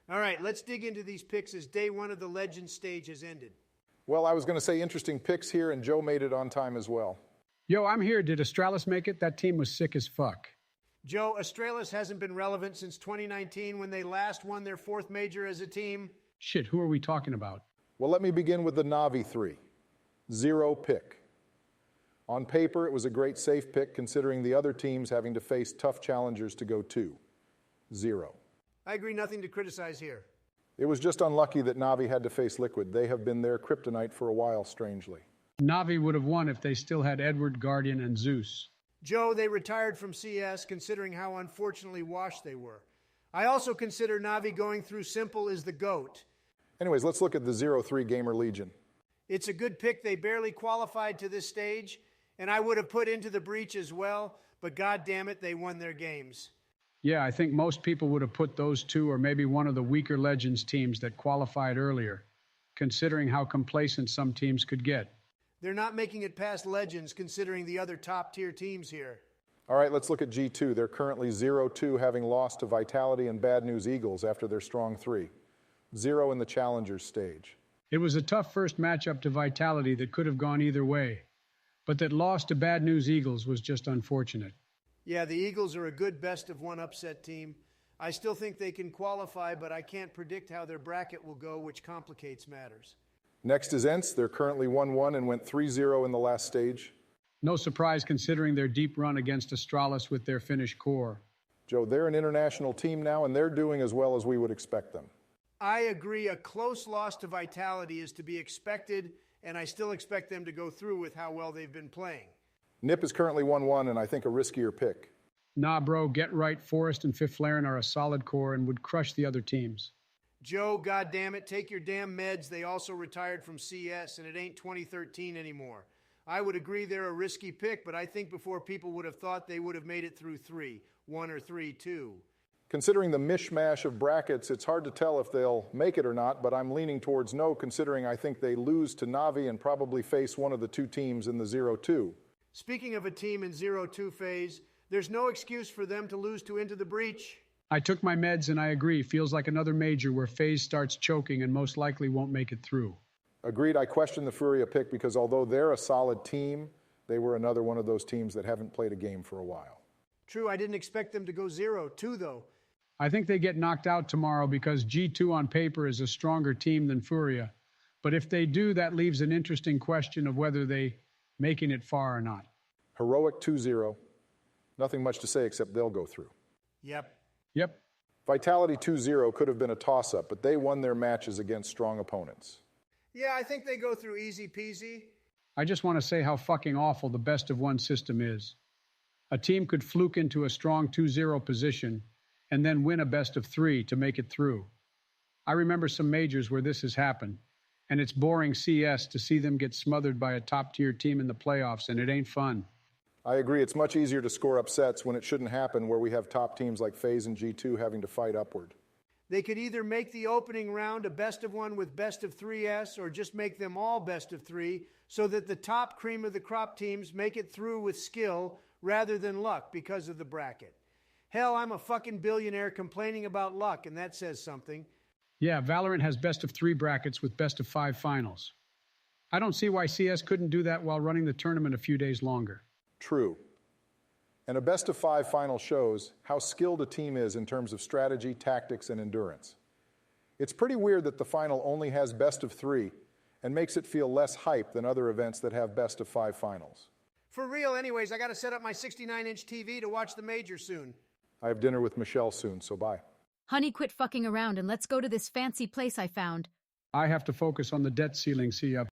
All right, let's dig into these picks as day one of the Legends stage has ended. Well, I was going to say interesting picks here, and Joe made it on time as well. Yo, I'm here. Did Astralis make it? That team was sick as fuck. Joe, Astralis hasn't been relevant since 2019 when they last won their fourth major as a team. Shit, who are we talking about? Well, let me begin with the Navi 3. 0 pick. On paper, it was a great safe pick considering the other teams having to face tough challengers to go 2. 0. I agree, nothing to criticize here. It was just unlucky that Navi had to face Liquid. They have been their kryptonite for a while, strangely. Navi would have won if they still had Edward, Guardian, and Zeus. Joe, they retired from CS considering how unfortunately washed they were. I also consider Navi going through Simple is the GOAT. Anyways, let's look at the 0-3 Gamer Legion. It's a good pick. They barely qualified to this stage, and I would have put Into the Breach as well, but god damn it, they won their games. Yeah, I think most people would have put those two or maybe one of the weaker Legends teams that qualified earlier, considering how complacent some teams could get. They're not making it past Legends considering the other top-tier teams here. All right, let's look at G2. They're currently 0-2, having lost to Vitality and Bad News Eagles after their strong 3. 0 in the Challengers stage. It was a tough first matchup to Vitality that could have gone either way, but that loss to Bad News Eagles was just unfortunate. Yeah, the Eagles are a good best-of-one upset team. I still think they can qualify, but I can't predict how their bracket will go, which complicates matters. Next is ENCE. They're currently 1-1 and went 3-0 in the last stage. No surprise considering their deep run against Astralis with their Finnish core. Joe, they're an international team now, and they're doing as well as we would expect them. I agree. A close loss to Vitality is to be expected, and I still expect them to go through with how well they've been playing. NiP is currently 1-1, and I think a riskier pick. Nah, bro, get right. Forest and Fifth Laren are a solid core and would crush the other teams. Joe, goddammit, take your damn meds. They also retired from CS, and it ain't 2013 anymore. I would agree they're a risky pick, but I think before people would have thought they would have made it through 3, 1 or 3, 2. Considering the mishmash of brackets, it's hard to tell if they'll make it or not, but I'm leaning towards no, considering I think they lose to Navi and probably face one of the two teams in the 0-2. Speaking of a team in 0-2 phase, there's no excuse for them to lose to Into the Breach. I took my meds and I agree. Feels like another major where FaZe starts choking and most likely won't make it through. Agreed. I question the Furia pick because although they're a solid team, they were another one of those teams that haven't played a game for a while. True, I didn't expect them to go 0-2 though. I think they get knocked out tomorrow because G2 on paper is a stronger team than Furia. But if they do, that leaves an interesting question of whether they making it far or not. Heroic 2-0. Nothing much to say except they'll go through. Yep. Vitality 2-0 could have been a toss-up, but they won their matches against strong opponents. Yeah, I think they go through easy peasy. I just want to say how fucking awful the best-of-one system is. A team could fluke into a strong 2-0 position and then win a best-of-3 to make it through. I remember some majors where this has happened, and it's boring CS to see them get smothered by a top-tier team in the playoffs, and it ain't fun. I agree. It's much easier to score upsets when it shouldn't happen, where we have top teams like FaZe and G2 having to fight upward. They could either make the opening round a best-of-one with best-of-3s or just make them all best-of-3 so that the top cream of the crop teams make it through with skill rather than luck because of the bracket. Hell, I'm a fucking billionaire complaining about luck, and that says something. Yeah, Valorant has best-of-3 brackets with best-of-5 finals. I don't see why CS couldn't do that while running the tournament a few days longer. True. And a best-of-5 final shows how skilled a team is in terms of strategy, tactics, and endurance. It's pretty weird that the final only has best-of-3 and makes it feel less hype than other events that have best-of-5 finals. For real, anyways, I got to set up my 69-inch TV to watch the major soon. I have dinner with Michelle soon, so bye. Honey, quit fucking around and let's go to this fancy place I found. I have to focus on the debt ceiling, see ya.